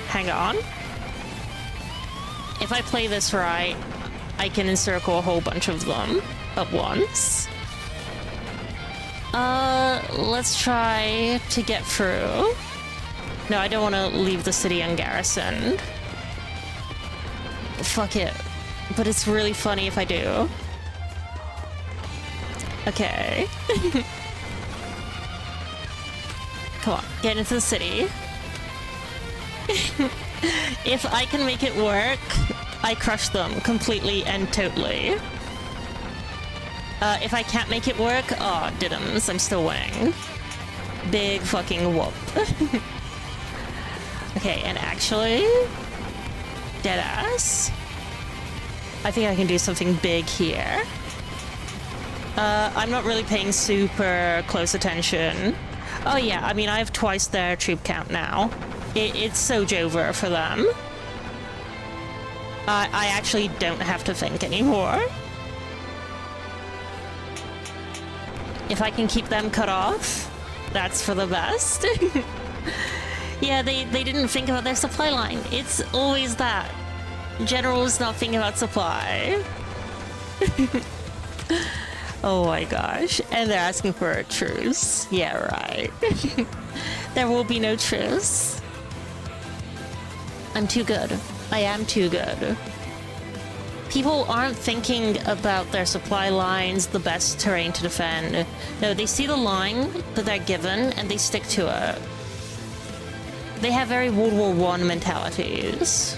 Hang on. If I play this right, I can encircle a whole bunch of them at once. Let's try to get through. No, I don't want to leave the city ungarrisoned. Fuck it. But it's really funny if I do. Okay. Come on, get into the city. If I can make it work, I crush them completely and totally. If I can't make it work, oh, diddums, I'm still winning. Big fucking whoop. Okay, and actually, deadass. I think I can do something big here. I'm not really paying super close attention. Oh yeah, I mean, I have twice their troop count now. It's so Jover for them. I actually don't have to think anymore. If I can keep them cut off, that's for the best. Yeah, they didn't think about their supply line. It's always that. Generals not thinking about supply. Oh my gosh. And they're asking for a truce. Yeah, right. There will be no truce. I'm too good. I am too good. People aren't thinking about their supply lines, the best terrain to defend. No, they see the line that they're given and they stick to it. They have very World War I mentalities.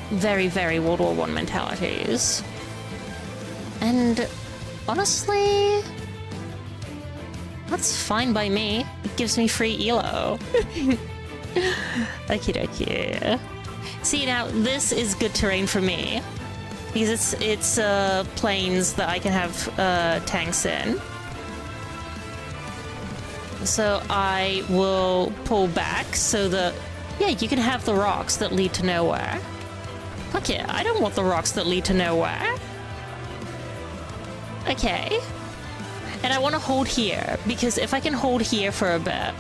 Very, very World War I mentalities. And honestly, that's fine by me. It gives me free ELO. Okie dokie. See, now this is good terrain for me because it's plains that I can have tanks in. So I will pull back so that, yeah, you can have the rocks that lead to nowhere. Fuck yeah, I don't want the rocks that lead to nowhere. Okay. And I want to hold here, because if I can hold here for a bit,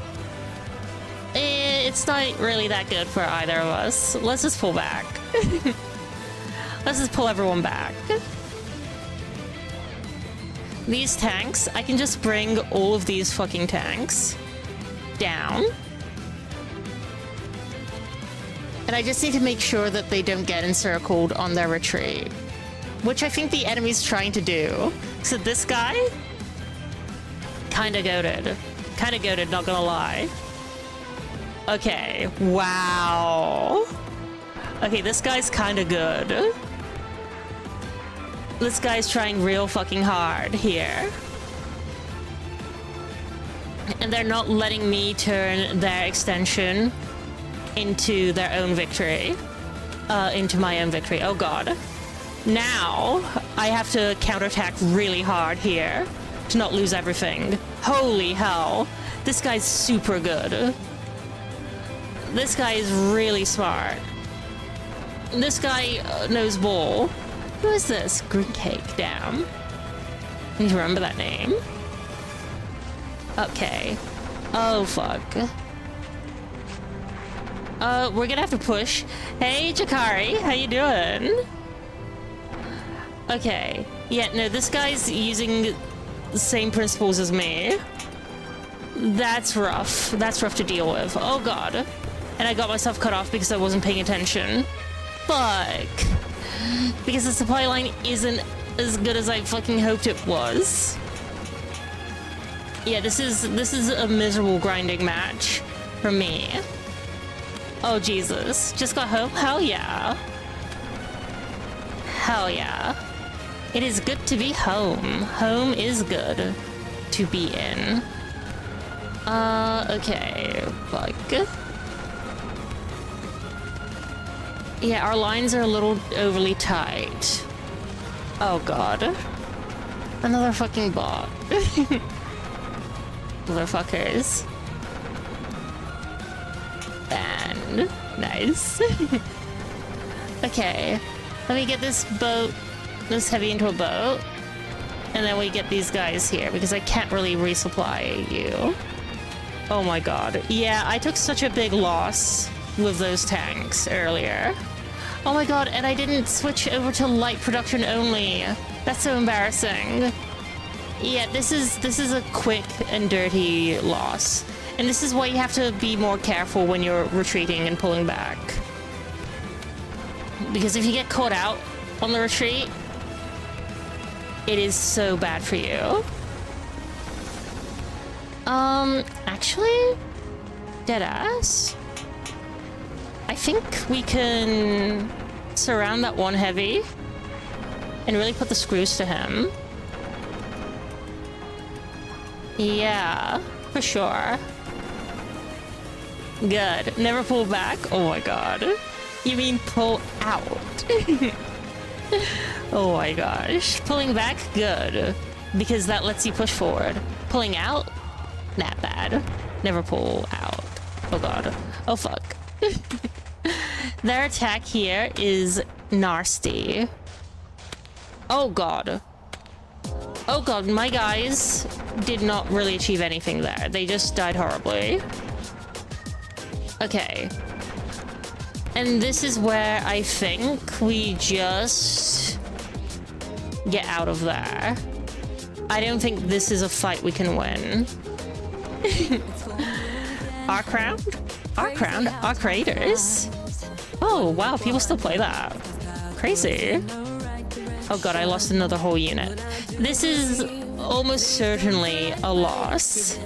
it's not really that good for either of us. Let's just pull back. Let's just pull everyone back. These tanks, I can just bring all of these fucking tanks down. And I just need to make sure that they don't get encircled on their retreat, which I think the enemy's trying to do. So this guy, kinda goated. Kinda goated, not gonna lie. Okay, wow. Okay, this guy's kinda good. This guy's trying real fucking hard here. And they're not letting me turn their extension into their own victory. Into my own victory. Oh god. Now, I have to counterattack really hard here to not lose everything. Holy hell. This guy's super good. This guy is really smart. This guy knows ball. Who is this? Green Cake, damn. I need to remember that name. Okay. Oh, fuck. We're gonna have to push. Hey, Jakari, how you doing? Okay. Yeah, no, this guy's using the same principles as me. That's rough. That's rough to deal with. Oh, God. And I got myself cut off because I wasn't paying attention. Fuck. Because the supply line isn't as good as I fucking hoped it was. Yeah, this is a miserable grinding match for me. Oh, Jesus. Just got home? Hell yeah. Hell yeah. It is good to be home. Home is good to be in. Okay. Fuck. Yeah, our lines are a little overly tight. Oh god. Another fucking bot. Motherfuckers. And nice. Okay. Let me get this boat, this heavy into a boat. And then we get these guys here because I can't really resupply you. Oh my god. Yeah, I took such a big loss with those tanks earlier. Oh my god, and I didn't switch over to light production only. That's so embarrassing. Yeah, this is a quick and dirty loss. And this is why you have to be more careful when you're retreating and pulling back. Because if you get caught out on the retreat, it is so bad for you. Actually, deadass. I think we can surround that one heavy and really put the screws to him. Yeah, for sure. Good. Never pull back. Oh my god. You mean pull out? Oh my gosh. Pulling back? Good. Because that lets you push forward. Pulling out? Not bad. Never pull out. Oh god. Oh fuck. Their attack here is nasty. Oh god. Oh god, my guys did not really achieve anything there. They just died horribly. Okay. And this is where I think we just get out of there. I don't think this is a fight we can win. Our crown? Our crown? Our creators? Oh, wow, people still play that. Crazy. Oh god, I lost another whole unit. This is almost certainly a loss.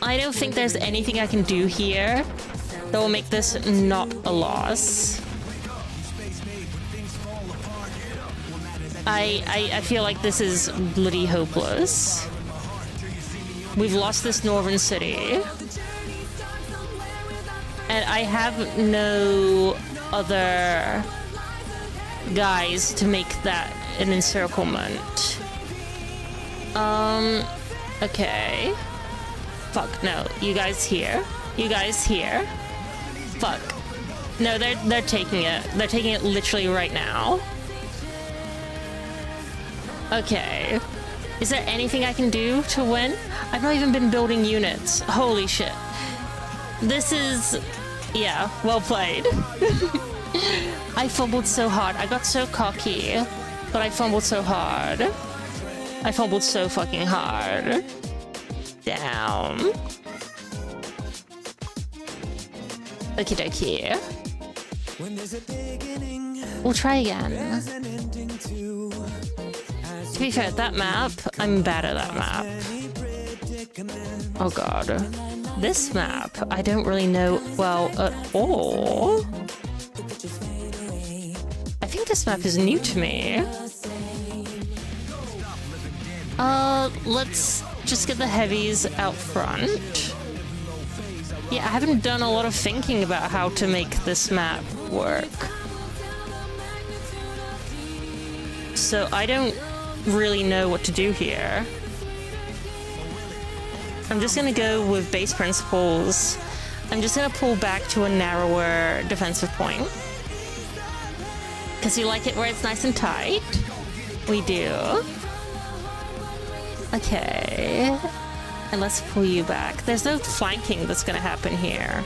I don't think there's anything I can do here that will make this not a loss. I feel like this is bloody hopeless. We've lost this northern city. And I have no other guys to make that an encirclement. Okay. Fuck, no. You guys here? You guys here? Fuck. No, they're taking it. They're taking it literally right now. Okay. Is there anything I can do to win? I've not even been building units. Holy shit. This is... yeah, well played. I fumbled so hard. I got so cocky, but I fumbled so hard. I fumbled so fucking hard. Damn. Okie dokie. We'll try again. To be fair, that map, I'm bad at that map. Oh god. This map, I don't really know well at all. I think this map is new to me. Let's just get the heavies out front. Yeah, I haven't done a lot of thinking about how to make this map work. So I don't really know what to do here. I'm just gonna go with base principles. I'm just gonna pull back to a narrower defensive point. Because you like it where it's nice and tight? We do. Okay. And let's pull you back. There's no flanking that's gonna happen here.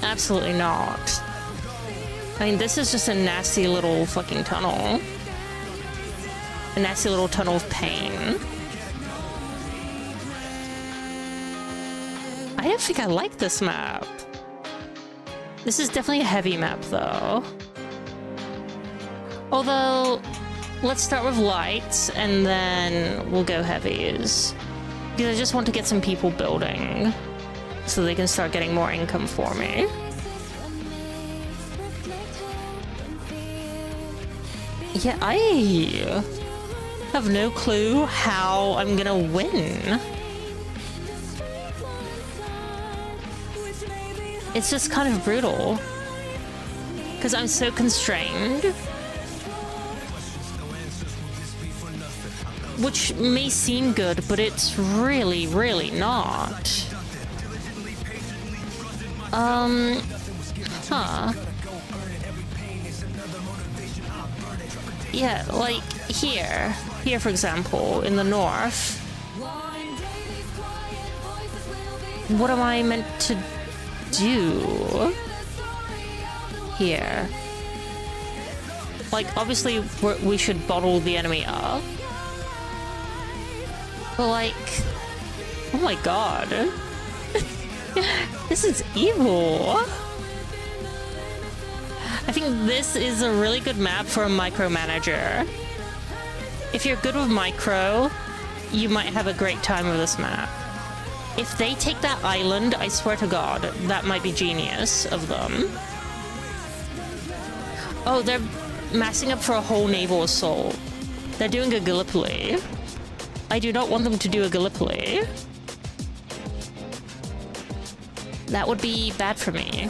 Absolutely not. I mean, this is just a nasty little fucking tunnel. A nasty little tunnel of pain. I don't think I like this map. This is definitely a heavy map, though. Although, let's start with lights, and then we'll go heavies. Because I just want to get some people building, so they can start getting more income for me. Yeah, I have no clue how I'm gonna win. It's just kind of brutal. because I'm so constrained. Which may seem good, but it's really, really not. Huh. Yeah, like here. Here, for example, in the north. What am I meant to do here? Like, obviously, we should bottle the enemy up. But, like, oh my god. This is evil. I think this is a really good map for a micromanager. If you're good with micro, you might have a great time with this map. If they take that island, I swear to god, that might be genius of them. Oh, they're massing up for a whole naval assault. They're doing a Gallipoli. I do not want them to do a Gallipoli. That would be bad for me.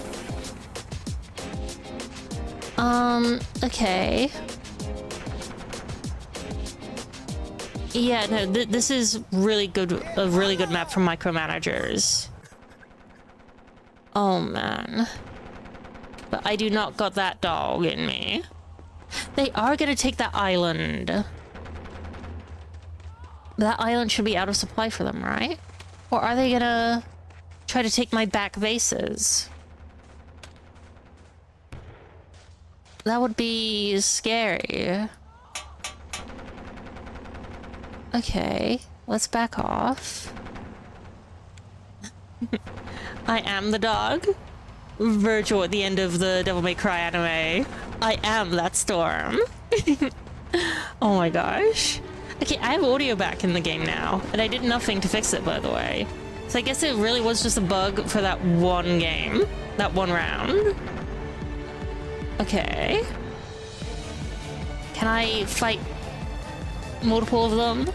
Okay. Yeah, no, this is really good, a really good map for micromanagers. Oh man. But I do not got that dog in me. They are gonna take that island. That island should be out of supply for them, right? Or are they gonna try to take my back bases? That would be scary. Okay, let's back off. I am the dog. Virgil at the end of the Devil May Cry anime. I am that storm. Oh my gosh. Okay, I have audio back in the game now, and I did nothing to fix it, by the way. So I guess it really was just a bug for that one game, that one round. Okay. Can I fight multiple of them?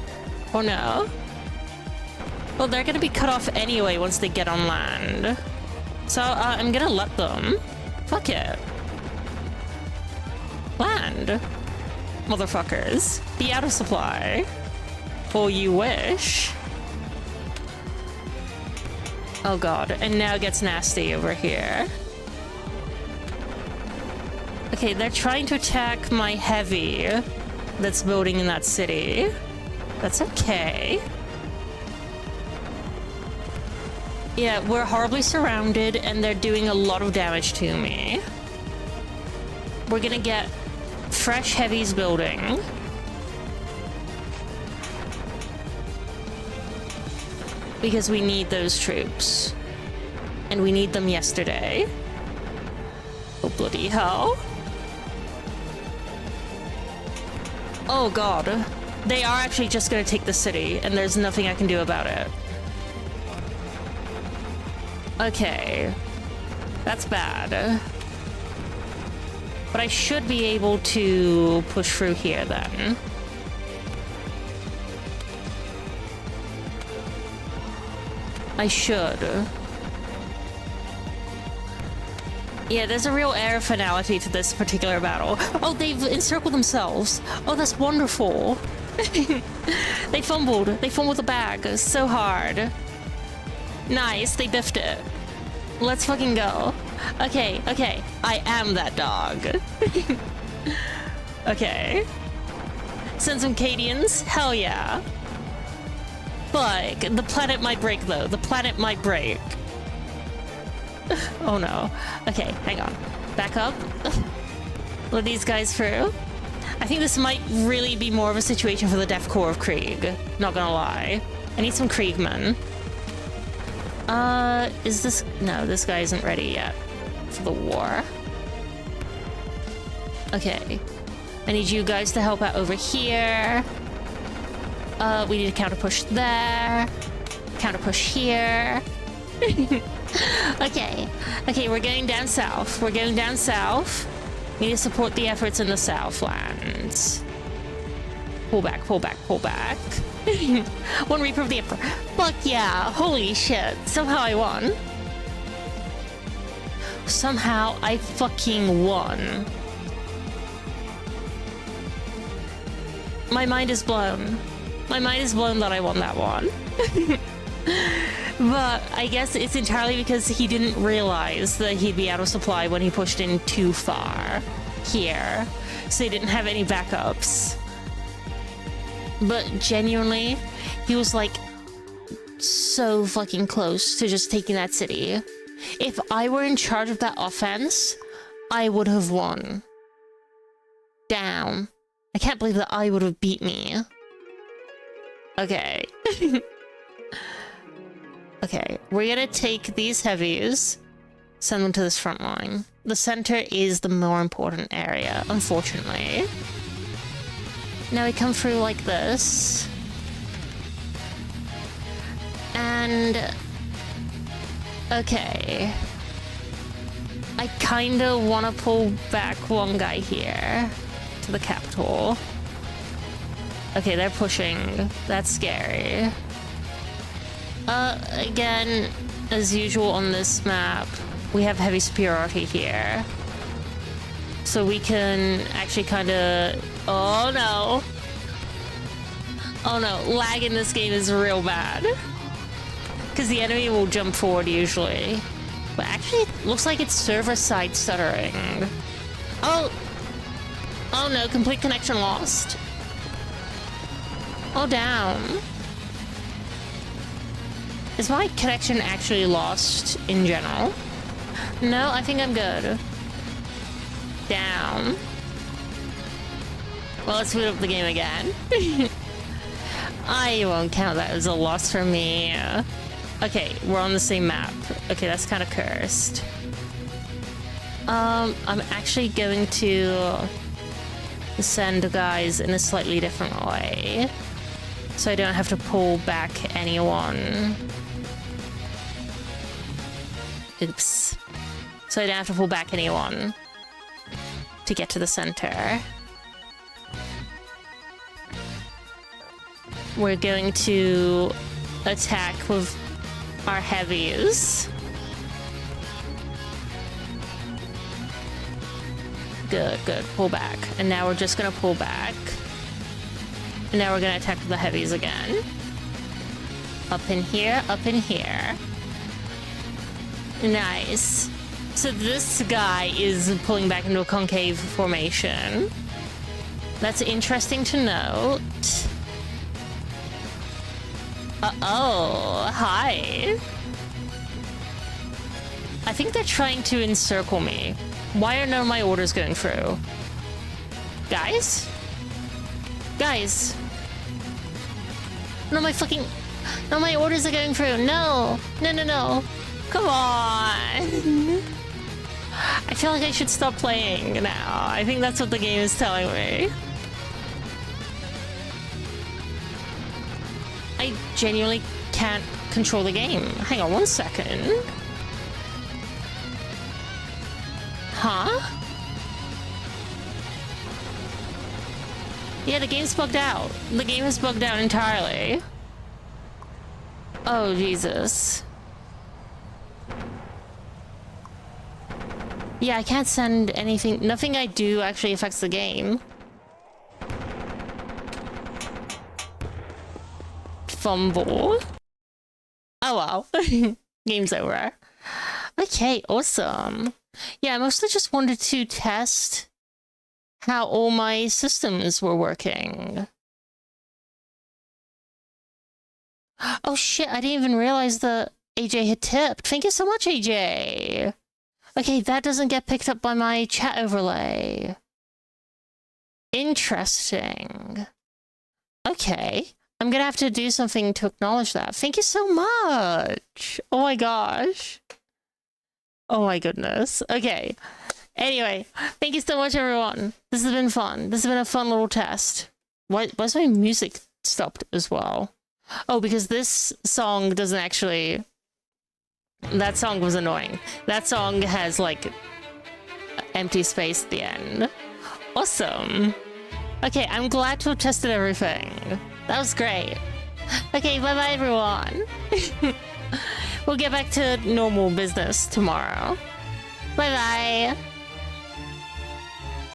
Or no? Well, they're gonna be cut off anyway once they get on land. So I'm gonna let them. Fuck it. Land. Motherfuckers. Be out of supply. Or you wish. Oh god, and now it gets nasty over here. Okay, they're trying to attack my heavy that's building in that city. That's okay. Yeah, we're horribly surrounded and they're doing a lot of damage to me. We're gonna get fresh heavies building. Because we need those troops. And we need them yesterday. Oh, bloody hell. Oh god. They are actually just gonna take the city, and there's nothing I can do about it. Okay. That's bad. But I should be able to push through here then. I should. Yeah, there's a real air of finality to this particular battle. Oh, they've encircled themselves. Oh, that's wonderful. They fumbled. They fumbled the bag so hard. Nice, they biffed it. Let's fucking go. Okay, okay. I am that dog. Okay. Send some Cadians? Hell yeah. But the planet might break though. The planet might break. Oh no. Okay, hang on. Back up. Let these guys through. I think this might really be more of a situation for the Death Corps of Krieg. Not gonna lie. I need some Kriegmen. Is this... No, this guy isn't ready yet for the war. Okay. I need you guys to help out over here. We need to counter push there. Counter push here. Okay. Okay, we're going down south. We're going down south. We need to support the efforts in the Southlands. Pull back, pull back, pull back. One Reaper of the Emperor. Fuck yeah. Holy shit. Somehow I won. Somehow I fucking won. My mind is blown. My mind is blown that I won that one. But I guess it's entirely because he didn't realize that he'd be out of supply when he pushed in too far here. So he didn't have any backups. But genuinely, he was like so fucking close to just taking that city. If I were in charge of that offense, I would have won. Damn. I can't believe that I would have beat me. Okay. Okay, we're gonna take these heavies, send them to this front line. The center is the more important area, unfortunately. Now we come through like this. And... okay. I kinda wanna pull back one guy here to the capital. Okay, they're pushing. That's scary. Again, as usual on this map, we have heavy superiority here. So we can actually kind of... oh no! Oh no, lag in this game is real bad. Because the enemy will jump forward usually. But actually, it looks like it's server-side stuttering. Oh! Oh no, complete connection lost. Oh, down. Is my connection actually lost in general? No, I think I'm good. Down. Well, let's boot up the game again. I won't count that as a loss for me. Okay, we're on the same map. Okay, that's kind of cursed. I'm actually going to send guys in a slightly different way, so I don't have to pull back anyone. Oops. So I don't have to pull back anyone to get to the center. We're going to attack with our heavies. Good, good. Pull back. And now we're just gonna pull back. And now we're gonna attack with the heavies again. Up in here, up in here. Nice. So this guy is pulling back into a concave formation. That's interesting to note. Uh-oh, hi. I think they're trying to encircle me. Why are none of my orders going through? Guys? Guys? No, my orders are going through. No. No, no, no. Come on. I feel like I should stop playing now. I think that's what the game is telling me. I genuinely can't control the game. Hang on one second. Huh? Yeah, the game's bugged out. The game is bugged out entirely. Oh, Jesus. Yeah, I can't send anything. Nothing I do actually affects the game. Fumble. Oh well. Game's over. Okay, awesome. Yeah, I mostly just wanted to test how all my systems were working. Oh shit, I didn't even realize that AJ had tipped. Thank you so much, AJ. Okay, that doesn't get picked up by my chat overlay. Interesting. Okay. I'm gonna have to do something to acknowledge that. Thank you so much. Oh my gosh. Oh my goodness. Okay. Anyway, thank you so much, everyone. This has been fun. This has been a fun little test. Why's my music stopped as well? Oh, because this song doesn't actually... That song was annoying. That song has, like, empty space at the end. Awesome. Okay, I'm glad to have tested everything. That was great. Okay, bye-bye, everyone. We'll get back to normal business tomorrow. Bye-bye.